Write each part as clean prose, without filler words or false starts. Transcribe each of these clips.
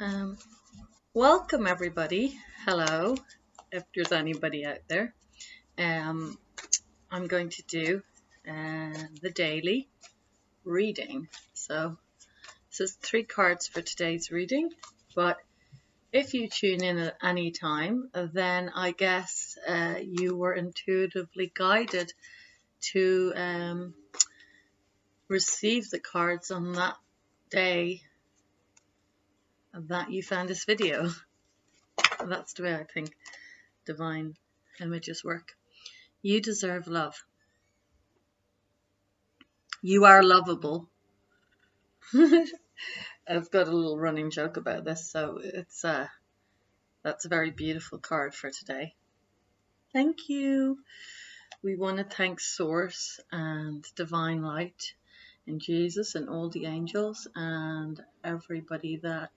Um, Welcome everybody. Hello, if there's anybody out there. Um, I'm going to do the daily reading. So this is 3 cards for today's reading. But if you tune in at any time, then I guess you were intuitively guided to receive the cards on that day that you found this video. That's the way I think divine images work. You deserve love. You are lovable. I've got a little running joke about this, so that's a very beautiful card for today. Thank you. We want to thank Source and Divine Light and Jesus and all the angels and everybody that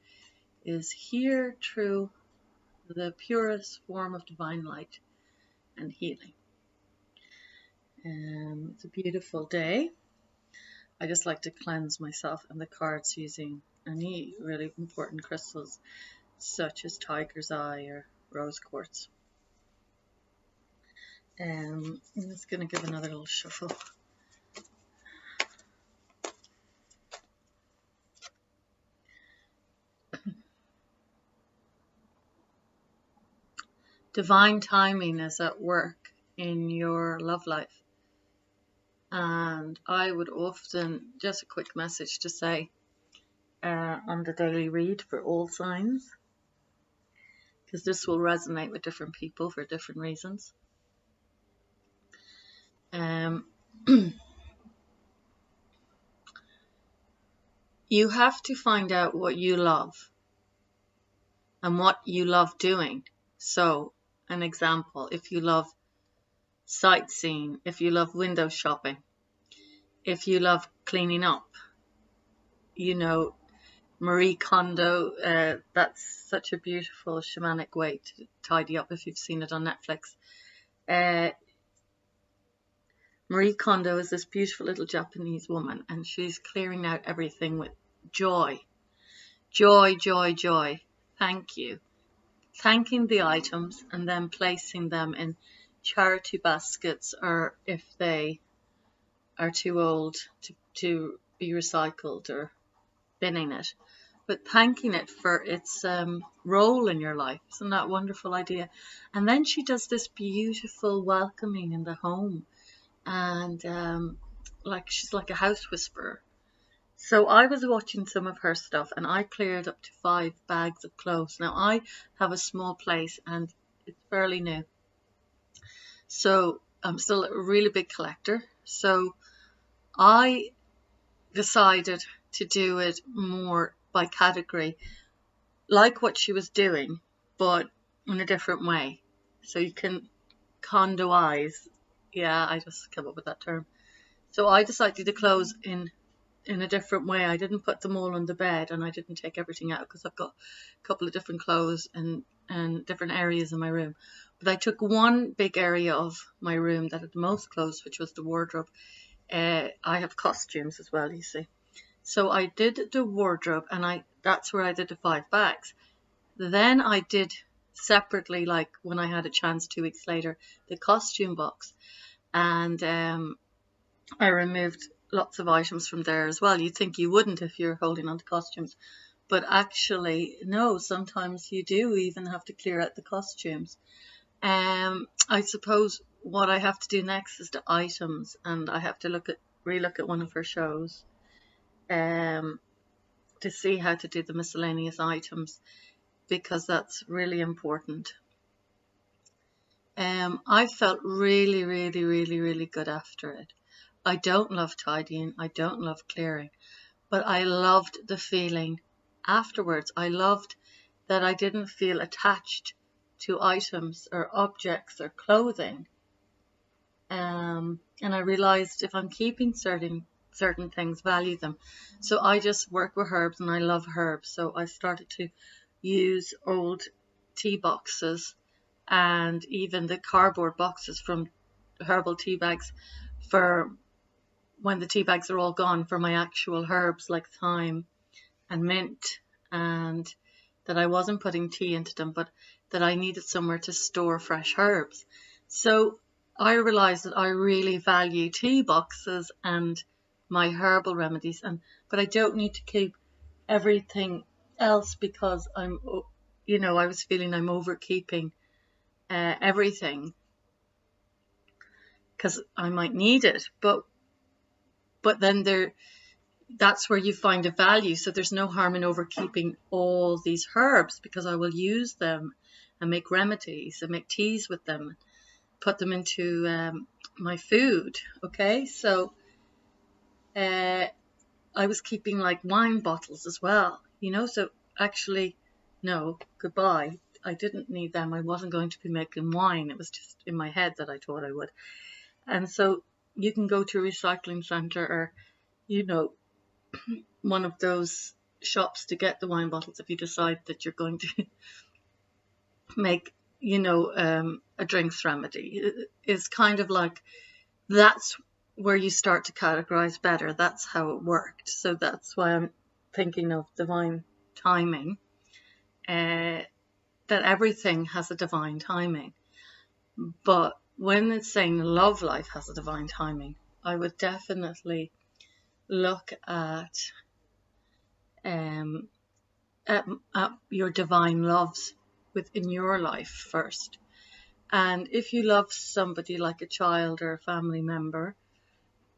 is here through the purest form of divine light and healing. It's a beautiful day. I just like to cleanse myself and the cards using any really important crystals such as tiger's eye or rose quartz. I'm just going to give another little shuffle. Divine timing is at work in your love life. And I would often, just a quick message to say on the daily read for all signs, because this will resonate with different people for different reasons. You have to find out what you love and what you love doing. So, an example, if you love sightseeing, if you love window shopping, if you love cleaning up, Marie Kondo, that's such a beautiful shamanic way to tidy up if you've seen it on Netflix. Marie Kondo is this beautiful little Japanese woman, and she's clearing out everything with joy. Joy, joy, joy. Thank you. Thanking the items and then placing them in charity baskets, or if they are too old to be recycled, or binning it. But thanking it for its role in your life. Isn't that a wonderful idea? And then she does this beautiful welcoming in the home. And she's like a house whisperer. So I was watching some of her stuff and I cleared up to 5 bags of clothes. Now I have a small place and it's fairly new. So I'm still a really big collector. So I decided to do it more by category, like what she was doing, but in a different way. So you can condoize. Yeah, I just came up with that term. So I decided to clothes in a different way. I didn't put them all on the bed and I didn't take everything out because I've got a couple of different clothes and different areas in my room. But I took one big area of my room that had the most clothes, which was the wardrobe. I have costumes as well, you see. So I did the wardrobe and that's where I did the 5 bags. Then I did separately, like when I had a chance 2 weeks later, the costume box. And I removed lots of items from there as well. You'd think you wouldn't if you're holding on to costumes. But actually, no, sometimes you do even have to clear out the costumes. I suppose what I have to do next is the items, and I have to relook at one of her shows to see how to do the miscellaneous items, because that's really important. I felt really, really, really, really good after it. I don't love tidying, I don't love clearing, but I loved the feeling afterwards. I loved that I didn't feel attached to items or objects or clothing. And I realized if I'm keeping certain things, value them. So I just work with herbs and I love herbs. So I started to use old tea boxes and even the cardboard boxes from herbal tea bags for when the tea bags are all gone, for my actual herbs like thyme and mint and that I wasn't putting tea into them, but that I needed somewhere to store fresh herbs. So I realized that I really value tea boxes and my herbal remedies, but I don't need to keep everything else because I was feeling I'm overkeeping everything because I might need it, but then that's where you find a value. So there's no harm in overkeeping all these herbs because I will use them and make remedies and make teas with them, put them into my food. Okay, so I was keeping like wine bottles as well, so actually, no, goodbye. I didn't need them. I wasn't going to be making wine. It was just in my head that I thought I would. And so you can go to a recycling center or, you know, one of those shops to get the wine bottles if you decide that you're going to make, a drinks remedy. It's kind of like that's where you start to categorize better. That's how it worked. So that's why I'm thinking of divine timing, that everything has a divine timing. But when it's saying love life has a divine timing, I would definitely look um, at your divine loves within your life first. And if you love somebody like a child or a family member,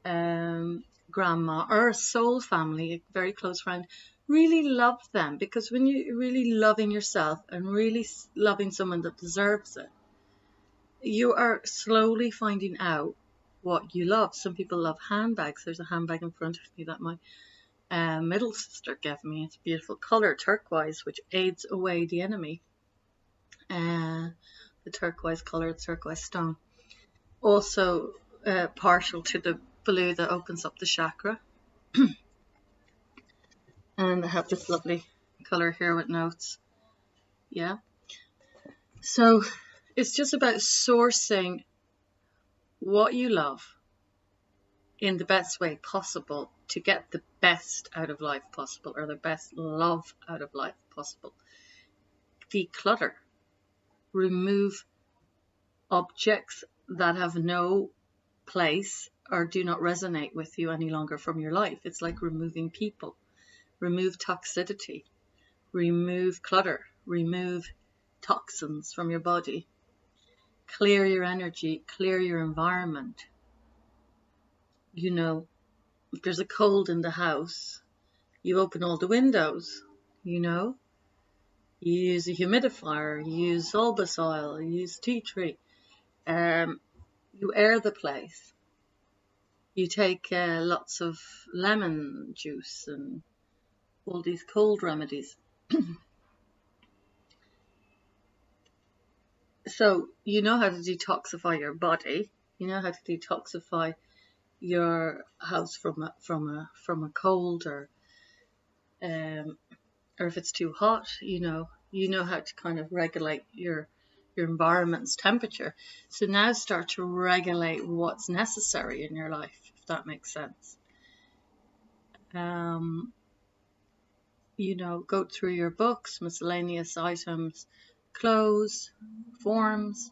grandma or a soul family, a very close friend, really love them, because when you're really loving yourself and really loving someone that deserves it, you are slowly finding out what you love. Some people love handbags. There's a handbag in front of me that my middle sister gave me. It's a beautiful color, turquoise, which aids away the enemy. The turquoise color, turquoise stone. Also partial to the blue that opens up the chakra. And I have this lovely color here with notes. Yeah. So it's just about sourcing what you love in the best way possible to get the best out of life possible, or the best love out of life possible. Declutter. Remove objects that have no place or do not resonate with you any longer from your life. It's like removing people. Remove toxicity. Remove clutter. Remove toxins from your body. Clear your energy. Clear your environment. If there's a cold in the house, you open all the windows. You use a humidifier, you use bulbous oil, you use tea tree. You air the place. You take lots of lemon juice and all these cold remedies. So you know how to detoxify your body. You know how to detoxify your house from a cold, or if it's too hot. You know how to kind of regulate your environment's temperature. So now start to regulate what's necessary in your life, if that makes sense. Go through your books, miscellaneous items, clothes, forms,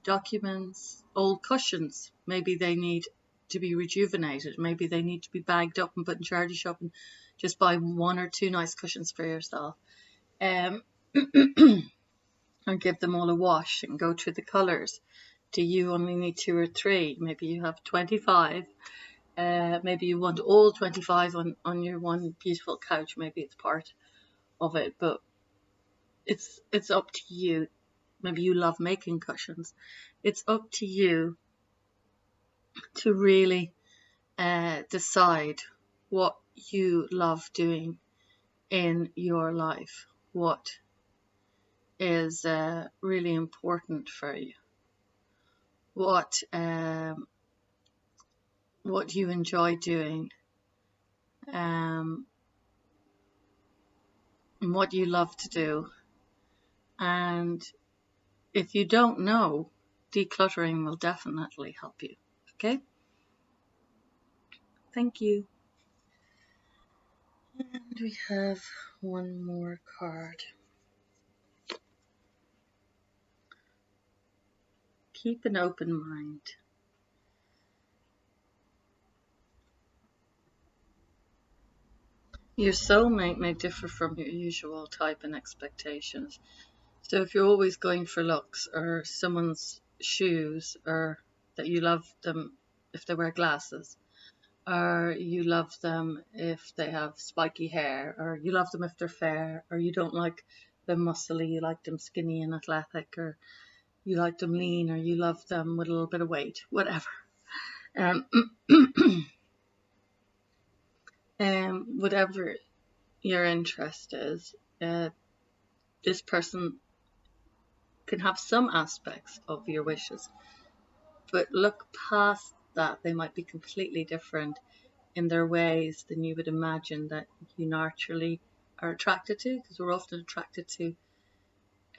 documents, old cushions. Maybe they need to be rejuvenated. Maybe they need to be bagged up and put in charity shop, and just buy 1 or 2 nice cushions for yourself. And give them all a wash and go through the colours. Do you only need 2 or 3? Maybe you have 25. Maybe you want all 25 on your one beautiful couch. Maybe it's part of it, but it's up to you. Maybe you love making cushions. It's up to you to really decide what you love doing in your life, what is really important for you, what you enjoy doing, and what you love to do. And if you don't know, decluttering will definitely help you. Okay? Thank you. And we have one more card. keep an open mind. Your soulmate may differ from your usual type and expectations. So if you're always going for looks or someone's shoes, or that you love them if they wear glasses, or you love them if they have spiky hair, or you love them if they're fair, or you don't like them muscly, you like them skinny and athletic, or you like them lean, or you love them with a little bit of weight, whatever. Whatever your interest is, this person can have some aspects of your wishes, but look past that. They might be completely different in their ways than you would imagine that you naturally are attracted to, because we're often attracted to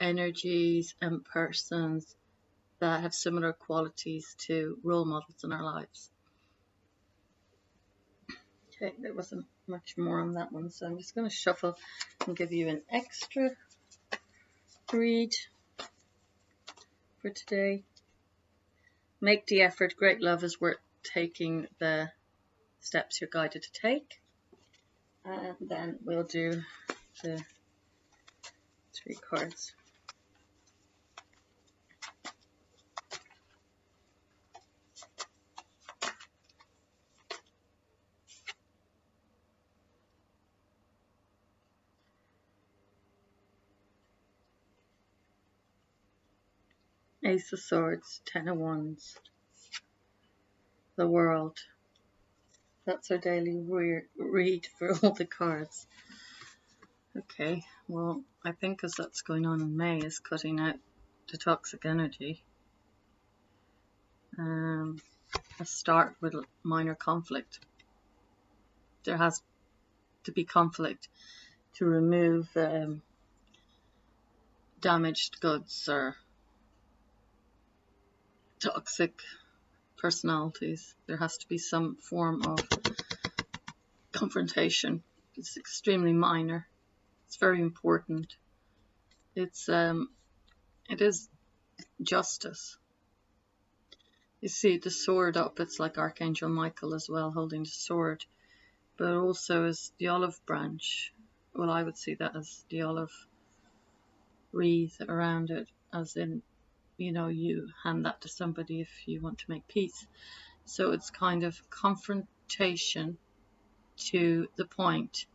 energies and persons that have similar qualities to role models in our lives. Okay, there wasn't much more on that one, so I'm just going to shuffle and give you an extra read for today. Make the effort. Great love is worth taking the steps you're guided to take. And then we'll do the 3 cards. Ace of Swords, 10 of Wands, the World. That's our daily read for all the cards. Okay, well, I think as that's going on in May is cutting out the toxic energy. Let's start with minor conflict. There has to be conflict to remove damaged goods or toxic personalities. There has to be some form of confrontation. It's extremely minor. It's very important. It is justice. You see the sword up, it's like Archangel Michael as well, holding the sword, but also as the olive branch. Well, I would see that as the olive wreath around it, as in, you hand that to somebody if you want to make peace. So it's kind of confrontation to the point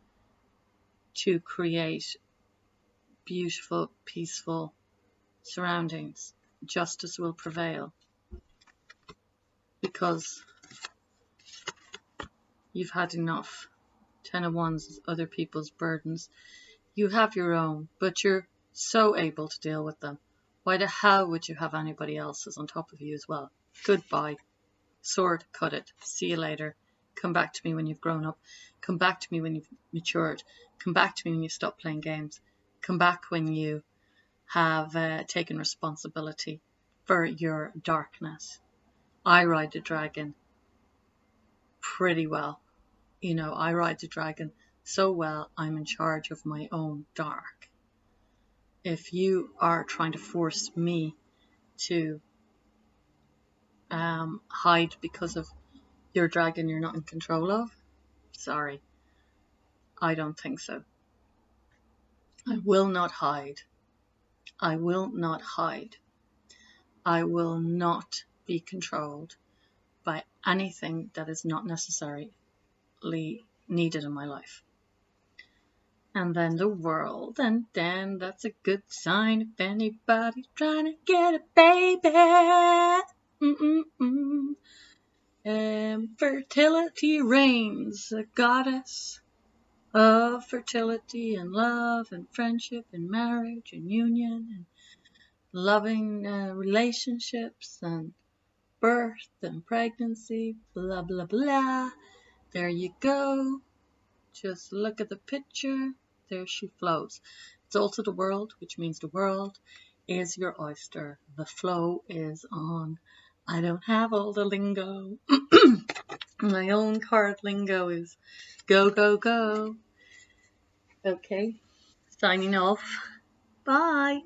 to create beautiful, peaceful surroundings. Justice will prevail because you've had enough. 10 of Wands is other people's burdens. You have your own, but you're so able to deal with them. Why the hell would you have anybody else's on top of you as well? Goodbye. Sword, cut it. See you later. Come back to me when you've grown up. Come back to me when you've matured. Come back to me when you stop playing games. Come back when you have taken responsibility for your darkness. I ride the dragon pretty well. I ride the dragon so well, I'm in charge of my own dark. If you are trying to force me to hide because of your dragon you're not in control of, sorry, I don't think so. I will not hide. I will not hide. I will not be controlled by anything that is not necessarily needed in my life. And then the World, and then that's a good sign if anybody's trying to get a baby. Fertility reigns, a goddess of fertility and love and friendship and marriage and union and loving relationships and birth and pregnancy, blah, blah, blah. There you go. Just look at the picture. There she flows. It's also the World, which means the world is your oyster. The flow is on. I don't have all the lingo. My own card lingo is go, go, go. Okay, signing off. Bye.